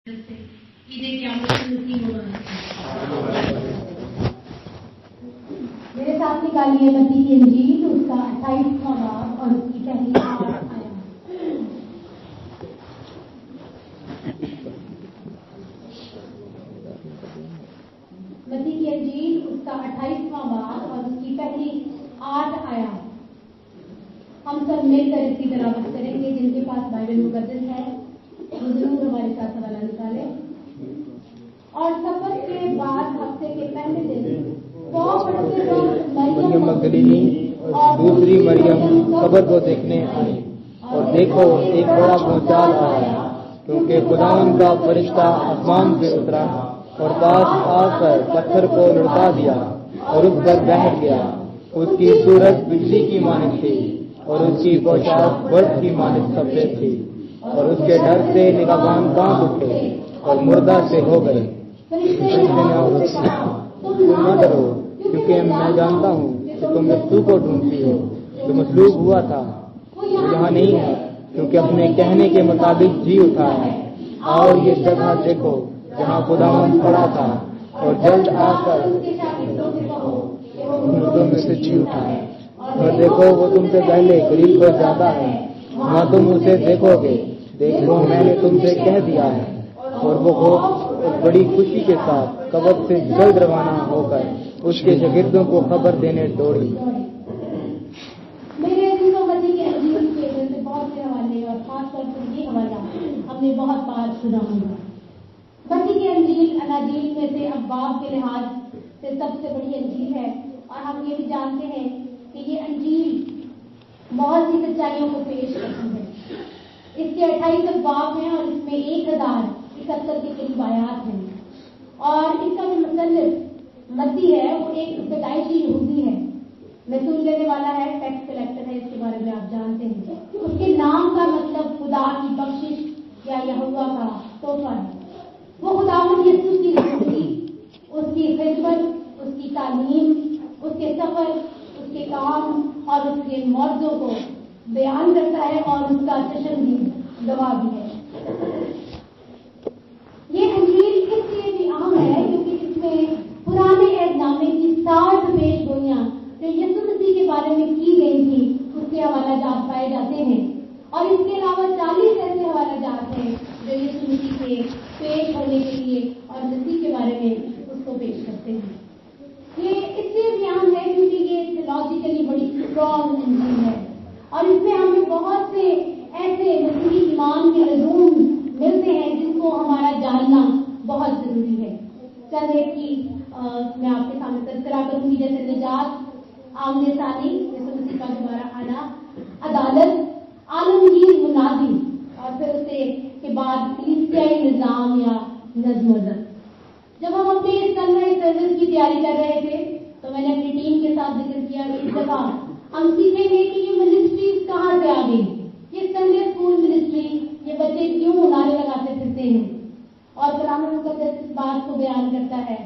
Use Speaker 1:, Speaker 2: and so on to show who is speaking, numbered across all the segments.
Speaker 1: میرے ساتھ نکالیے متی کی انجیل اس کا 28واں باب اور اس کی پہلی 8 آیات۔ متی کی انجیل اس کا 28واں باب اور اس کی پہلی 8 آیات۔ ہم سب مل کر اس کی تلاوت کریں گے۔ جن کے پاس بائبل مقدس ہے وہ ضرور ہمارے ساتھ حوالہ نکالے۔ اور سفر کے بعد ہفتے کے پہلے دن پڑھتے وقت مریم مگدلینی اور دوسری مریم قبر کو دیکھنے آئی، اور دیکھو ایک بڑا بھونچال آیا، کیونکہ خداوند کا فرشتہ آسمان سے اترا اور پاس آ کر پتھر کو لڑکا دیا اور اس پر بیٹھ گیا۔ اس کی صورت بجلی کی مانند تھی اور اس کی پوشاک برف کی مانند سفید تھی، اور اس کے ڈر سے نگہبان کانپ اٹھے اور مردہ سے ہو گئے۔ تم نہ ڈرو، کیونکہ میں جانتا ہوں کہ تم یسوع کو ڈھونڈتی ہو جو مصلوب ہوا تھا۔ وہ یہاں نہیں ہے، کیونکہ اپنے کہنے کے مطابق جی اٹھا ہے۔ اور یہ جگہ دیکھو جہاں خداوند کھڑا تھا، اور جلد آ کر مردوں میں سے جی اٹھا ہے۔ اور دیکھو وہ تم سے پہلے قریب کو جاتا ہے، وہاں تم اسے دیکھو گے۔ دیکھو میں نے تم سے کہہ دیا ہے۔ اور وہ اور بڑی خوشی کے ساتھ قبر سے جلد روانہ ہو کر اس کے شاگردوں کو خبر دینے دوڑی۔ میرے عزیزوں، متی کی انجیل کے بہت سے حوالے اور خاص طور پر یہ حوالہ ہم نے بہت بار سنا ہوگا۔ متی کی انجیل اناجیل میں سے ابواب کے لحاظ سے سب سے بڑی انجیل ہے، اور ہم یہ بھی جانتے ہیں کہ یہ انجیل بہت سی سچائیوں کو پیش کرتی ہے۔ اس کے 28 ابواب ہیں اور اس میں 1071 کے قریب آیات ہیں، اور اس کا جو مصنف متی ہے وہ ایک پیدائشی یہودی ہے، محصول لینے والا ہے، ٹیکس کلیکٹر ہے۔ اس کے بارے میں آپ جانتے ہیں۔ اس کے نام کا مطلب خدا کی بخشش یا یہوہ کا تحفہ ہے۔ وہ خداوند یسوع کی زندگی، اس کی خدمت، اس کی تعلیم، اس کے سفر، اس کے کام اور اس کے معجزوں کو بیان کرتا ہے، اور اس کا جشن بھی گواہ بھی ہے۔ یہ انجیل اس لیے بھی اہم ہے کیونکہ اس میں پرانے عہد نامے کی 60 پیش گوئیاں جو یسوع مسیح کے بارے میں کی گئی تھی اس کے حوالہ جات پائے جاتے ہیں، اور اس کے علاوہ 40 ایسے حوالہ جات ہیں جو یسوع مسیح کے پیش ہونے کے لیے اور مسیح کے بارے میں اس کو پیش کرتے ہیں۔ یہ اس لیے بھی اہم ہے کیونکہ یہ تھیولوجیکلی بڑی اسٹرانگ انجیل ہے، اور اس میں ہمیں بہت سے ایسے مسیحی ایمان کے علوم ملتے ہیں جن کو ہمارا جاننا بہت ضروری ہے۔ چند ایک کی میں آپ کے سامنے تذکرہ کروں گی، جیسے نجات، آمنے ثانی، یسوع مسیح کا دوبارہ آنا، عدالت، عالمگیر منادی، اور پھر اسے کے بعد کلیسیائی نظام یا نظم و ضبط۔ جب ہم اپنے سن رائز سروس کی تیاری کر رہے تھے تو میں نے اپنی ٹیم کے ساتھ ذکر کیا کہ اس دفعہ ہم سیکھیں گے کہ یہ منسٹریز کہاں سے آ گئی، یہ سنڈے اسکول منسٹری، یہ بچے کیوں نعرے لگاتے پھرتے ہیں۔ اور کلام مقدس اس بات کو بیان کرتا ہے،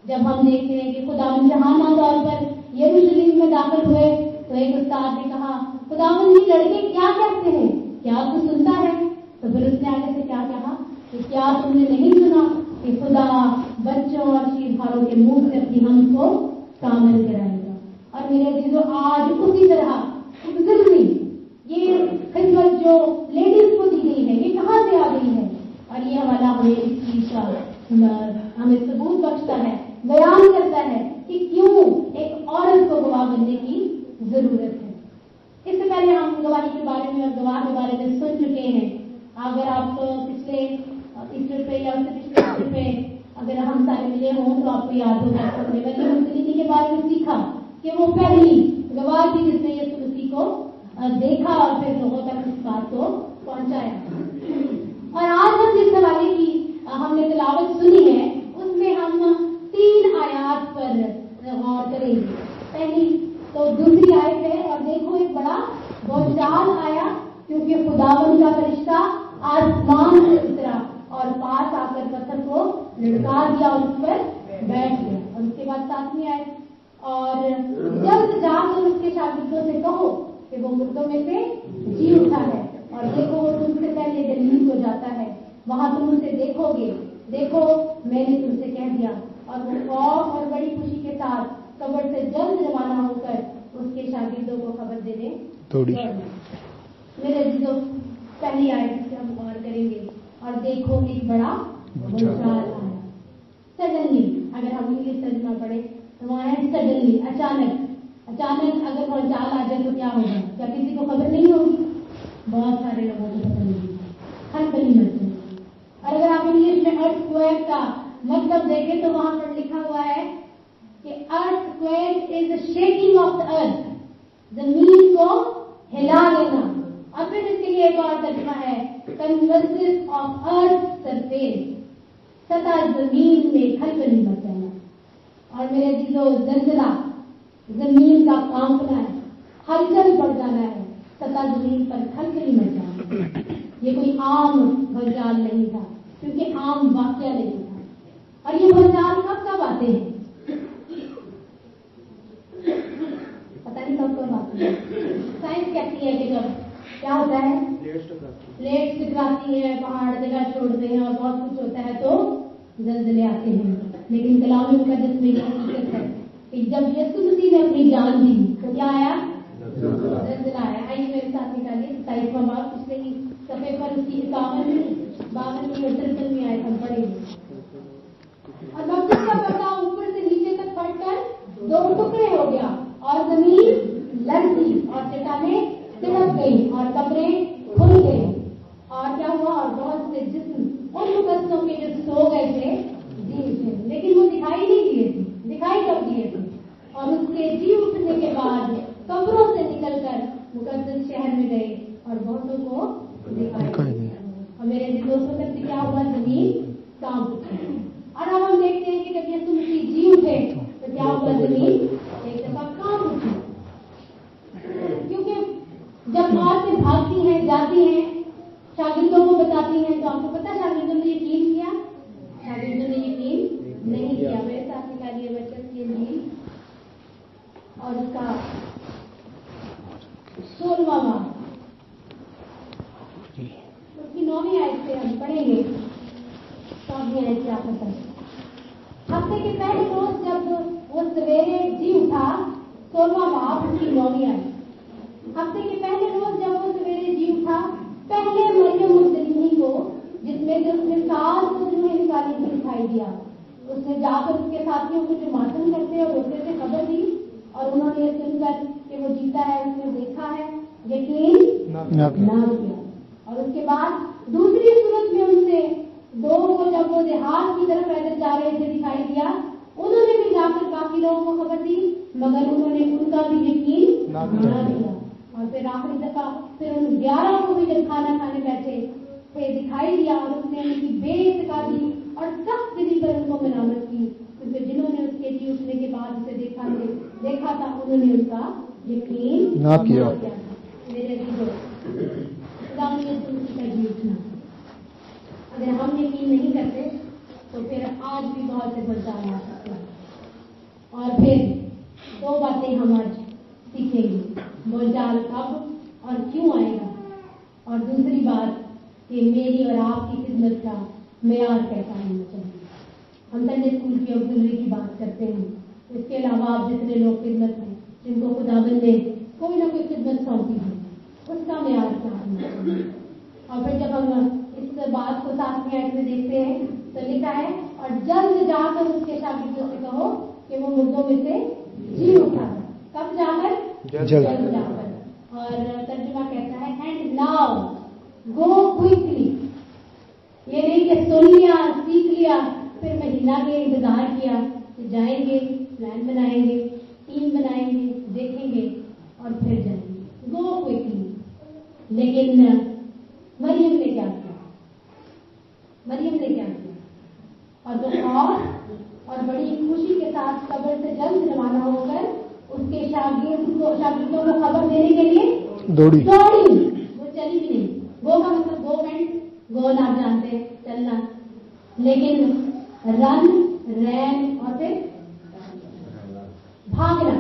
Speaker 1: جب ہم دیکھتے ہیں کہ خداوند جہانہ طور پر یروشلم میں داخل ہوئے تو ایک استاد نے کہا، خداوند یہ لڑکے کیا کہتے ہیں، کیا تو سنتا ہے؟ تو پھر اس نے آگے سے کیا کہا کہ کیا تم نے نہیں سنا کہ خدا بچوں اور شیرخواروں کے منہ سے اپنی حمد کو کامل کرائے گا۔ اور میرے عزیزوں، آج اسی طرح ضروری یہ خدمت جو لیڈیز کو دی گئی ہے یہ کہاں سے آ گئی ہے، اور یہ حوالہ ہمیں اس چیز کا ہمیں ثبوت بخشتا ہے، بیان کرتا ہے کہ کیوں ایک عورت کو گواہ بننے کی ضرورت ہے۔ اس سے پہلے ہم گواہی کے بارے میں اور گواہ کے بارے میں سن چکے ہیں۔ اگر آپ پچھلے ایسٹر پہ یا اس سے پچھلے ایسٹر پہ اگر ہم سارے ملے ہوں تو آپ کو یاد ہوگا کہ ہم نے مریم مگدلینی کے بارے میں سیکھا کہ وہ پہلی گواہ تھی جس نے یسوع مسیح کو دیکھا اور پھر لوگوں تک اس بات کو پہنچایا۔ اور آج ہم جس حوالے کی ہم نے تلاوت سنی ہے اس میں ہم 3 آیات پر غور کریں گے۔ پہلی تو دوسری آیت ہے، اور دیکھو ایک بڑا بھونچال آیا کیونکہ خداوند کا فرشتہ آسمان سے اترا اور پاس آ کر پتھر کو لڑکا دیا اور اس پر بیٹھ گیا۔ اور اس کے بعد 7ویں آیت، اور جلد جا کر اس کے شاگردوں سے کہو کہ وہ مردوں میں سے جی اٹھا ہے، اور دیکھو وہ تم سے پہلے گلیل کو جاتا ہے۔ वहां तुम उसे देखोगे, देखो मैंने तुमसे कह दिया। और वो खौफ और बड़ी खुशी के साथ कब्र से जल्द रवाना होकर उसके शागिर्दों को खबर देने दौड़े। मेरे अजीजों, पहली आयत से हम गौर करेंगे। और देखो एक बड़ा भूचाल आया। सडनली, अगर हम इंग्लिश तर्जुमा पढ़े तो वहां है सडनली, अचानक। अचानक अगर भूचाल आ जाए तो क्या होगा? क्या किसी को खबर नहीं होगी? बहुत सारे लोगों को पता नहीं, हर कहीं मरते। और अगर आप इंग्लिश में अर्थक्वेक का मतलब देखें तो वहां पर लिखा हुआ है कि earthquake is the shaking of the earth, जमीन को हिला देना। और फिर इसके लिए एक और तर्जुमा है, कन्वर्सिस ऑफ अर्थ सरफेस, सतह जमीन में खलबली मच जाना। और मेरे दिलो, जलजला, जमीन का कांपना है, हलचल बढ़ जाना है, सतह जमीन पर खलबली मच जाना। ये कोई आम भूचाल नहीं था, क्योंकि आम वाकया नहीं था। और ये भूचाल कब आते हैं? पता नहीं कब आते हैं। साइंस कहती है कि जब क्या होता है, प्लेट्स टकराती है, पहाड़ जगह छोड़ते हैं और बहुत कुछ होता है तो जल्जले आते हैं। लेकिन कलाम मुक़द्दस में यह हकीकत है कि जब यीशु मसीह ने अपनी जान दी तो क्या आया? जल्जला आया। आइए मेरे साथ निकालिए 27वां बाब, पिछले ही सफे पर उसकी 51, 52 और 53 आयत हम पढ़ेंगे। और मस्जिद का पर्दा ऊपर से नीचे तक फटकर 2 टुकड़े हो गया और जमीन लग गई और चट्टानें तिलक गई और कब्रें खुल गई। और क्या हुआ? और बहुत से जिस्म उन मुकद्दसों के जो सो गए थे जी उठे, लेकिन वो दिखाई नहीं दिए थे। दिखाई कब दिए थे? और उसके जी उठने के बाद कब्रों से निकलकर मुकद्दस शहर में गए और बहुतों को दिखाई दिया। और मेरे दोस्तों तक क्या हुआ? जमीन कांप उठी। और अब हम देखते हैं कि जब यीशु मसीह जी उठे तो क्या हुआ? जमीन एक दफा कांप उठी। क्योंकि जब औरतें भागती हैं, जाती हैं, शागिर्दों को बताती हैं, तो आपको पता शागिर्दों ने यकीन किया? शागिर्दों ने यकीन नहीं किया। मेरे साथ निकालिए बच्चों की इंजील और उसका 16वां बाब, उसकी 9वीं आयत से हम पढ़ेंगे। 9वीं आयत से आप पता। हफ्ते के पहले रोज जब वो सवेरे जी उठा, 16वां बाब उसकी 9वीं आयत। हफ्ते के पहले रोज जब वो सवेरे जी उठा, पहले मरियम मगदलीनी को, जिसमें से उसने 7 रूहें निकाली थी, दिखाई दिया। उसने जाकर उसके साथियों को जो मातम करते और रोते थे खबर दी, और उन्होंने सुनकर कि वो जीता है, उसने देखा है, यकीन ना किया। और उसके बाद दूसरी सूरत में उनसे 2 को जब वो देहात की तरफ पैदल जा रहे थे दिखाई दिया, उन्होंने भी जाकर काफी लोगों को खबर दी, मगर उन्होंने उनका भी यकीन ना किया। और फिर आखिरी दफा फिर उन 11 को भी जब खाना खाने बैठे थे दिखाई दिया, और उसने उनकी बेइज्जती दी और सख्त दिली पर उनको मलामत की, क्योंकि जिन्होंने उसके जी उठने के बाद उसे देखा था उन्होंने उसका यकीन ना किया। मेरे खुदा ने उसका जी उठना, अगर हम यकीन नहीं करते तो फिर आज भी बहुत से भूचाल आ सकते हैं। और फिर 2 बातें हम आज सीखेंगे, भूचाल कब और क्यों आएगा, और दूसरी बात कि मेरी और आपकी खिदमत का मेयार कैसा होना चाहिए। हम संडे स्कूल की ऑक्सिलरी की बात करते हैं, इसके अलावा आप जितने लोग खिदमत हैं, जिनको खुदावंद ने कोई ना कोई खिदमत सौंपी है, उसका मेयार क्या होना चाहिए। और फिर जब हम इस बात को 7वीं आयत में देखते हैं तो लिखा है, और जल्द जाकर उसके शागिर्दों से कहो कि वो मुर्दों में से जी उठा। कब जाकर? जल्द जाकर। और तर्जुमा कहता है एंड नाउ गो क्विकली। ये नहीं कि सुन लिया, सीख लिया, फिर महीना के इंतजार किया, तो जाएंगे, प्लान बनाएंगे, टीम बनाएंगे, देखेंगे और फिर जाएंगे। Go quickly. लेकिन मरियम ने क्या किया? मरियम ने क्या किया? और वो और बड़ी खुशी के साथ कब्र से जल्द रवाना होकर उसके शागिर्दों को खबर देने के लिए दौड़ी। वो चली भी नहीं। वो का मतलब गोवेंट, गोल आप जानते हैं, चलना। लेकिन रन, रैन और फिर भागना।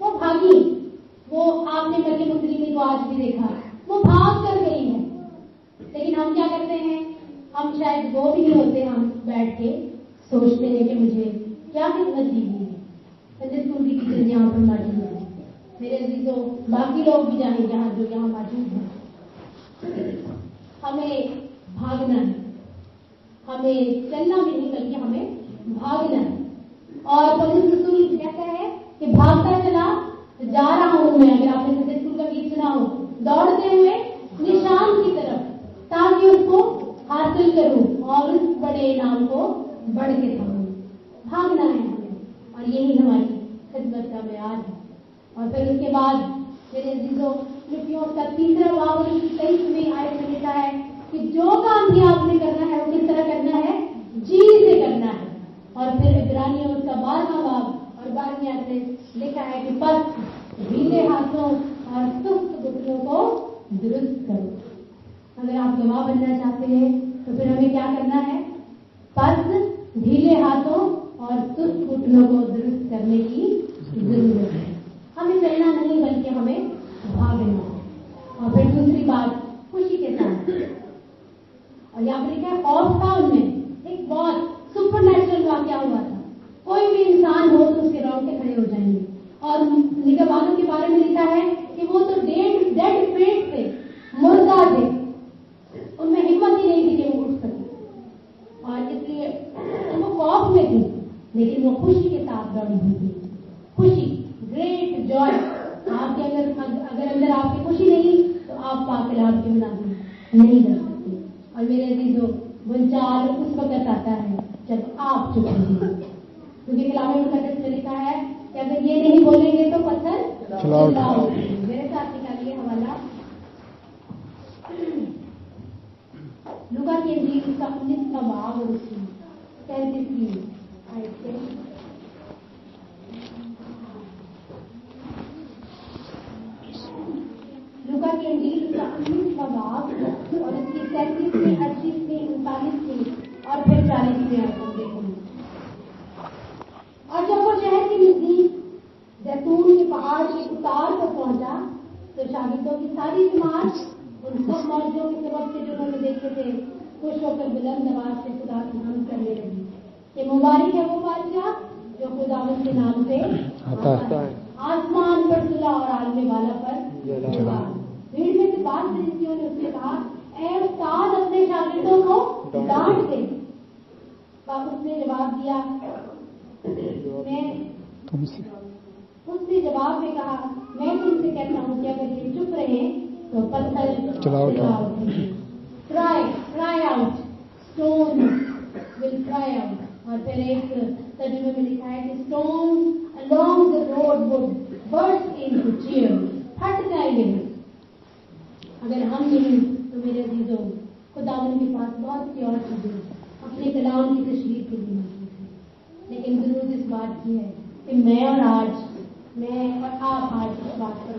Speaker 1: वो भागी। वो आपने मरियम मगदलीनी को आज भी देखा, वो भाग कर गई है। लेकिन हम क्या करते हैं? हम शायद वो भी नहीं होते, हम बैठ के सोचते हैं कि मुझे क्या खिदमत दी गई है। संडे स्कूल की टीचर यहाँ पर मौजूद है, मेरे अजीजों, बाकी लोग भी जाने जहाँ जो यहाँ मौजूद हैं। हमें भागना है, हमें चलना भी नहीं बल्कि हमें भागना है। और पौलुस रसूल कहता है कि भागता चला जा रहा हूं मैं, अगर आपने संडे स्कूल का गीत सुना हो, दौड़ते हुए निशान की तरफ, ताकि उसको हासिल करूं और उस बड़े इनाम को बढ़ के पाऊं। भागना है हमें, और यही हमारी खिदमत का म्यार है। और फिर उसके बाद मेरे अजीजों, फिलिप्पियों का 3 बाब 23 आयत में लिखा है कि जो काम भी आपने करना है वो किस तरह करना है, जी से करना है। और फिर इब्रानियों का 12वां बाब और 12वीं आयत में लिखा है कि बस ढीले हाथों और सुस्त घुटनों को दुरुस्त करो। अगर आप गवाह बनना चाहते हैं तो फिर हमें क्या करना है, बस ढीले हाथों और सुस्त घुटनों को दुरुस्त करने की जरूरत है। हमें चलना नहीं बल्कि हमें भागना है। और फिर दूसरी बात, खुशी के साथ। और यहाँ पर लिखा है खौफ था उनमें, एक बहुत सुपर नेचुरल वाकया हुआ था। कोई भी इंसान हो तो उसके रोंगटे खड़े हो जाएंगे। और निगहबानों के बारे में लिखा है कि वो तो डेड फेट थे, मुर्दा थे, उनमें हिम्मत ही नहीं थी कि वो उठ सके, और इसलिए वो खौफ में थी, लेकिन वो खुशी के साथ दौड़ी हुई थी। खुशी, ग्रेट जॉय। आपके अगर अंदर आपकी खुशी नहीं तो आप पाकलाम के मुनाफिक नहीं कर सकते। और मेरे अजीजों, भूचाल उस वक्त आता है जब आप चुप होंगे, क्योंकि कलाम मुकद्दस में लिखा है कि अगर ये नहीं बोलेंगे तो पत्थर चलाओ। मेरे साथ निकालिए हवाला लूका की इंजील का 19वां बाब और उसकी 35वीं आयत से। लूका की इंजील का 19वां बाब और उसकी 37वीं, 38वीं, 39वीं और फिर 40वीं आयत देखेंगे। और जब वो शहर के नजदीक जैतून के पहाड़ के उतार पर पहुंचा तो शागिर्दों की सारी जमात उन सब मौजों के सबब से जो उन्होंने देखे थे खुश होकर बुलंद आवाज से खुदा की हमद करने लगी कि मुबारक है वो बादशाह जो खुदावंद के नाम से आता है, आसमान पर सुलह और आलमे वाला पर जलाल। भीड़ में से बात फरीसियों ने उससे कहा, ऐ उस्ताद अपने शागिर्दों को डांट दे। उसने जवाब दिया, उसने जवाब में कहा, मैं तुमसे कहता हूँ कि अगर ये चुप रहे तो पत्थर चलाओ। Cry out, stone will cry out. और फिर एक तर्जुमे में लिखा है कि stone along the road would burst into tears, फट जाएंगे। अगर हम नहीं तो मेरे अजीजों, खुदावंद के पास बहुत सी और चीजें अपने कलाम की तशरीह के लिए मौजूद है, लेकिन जरूर इस बात की है कि मैं और आप आज इस बात पर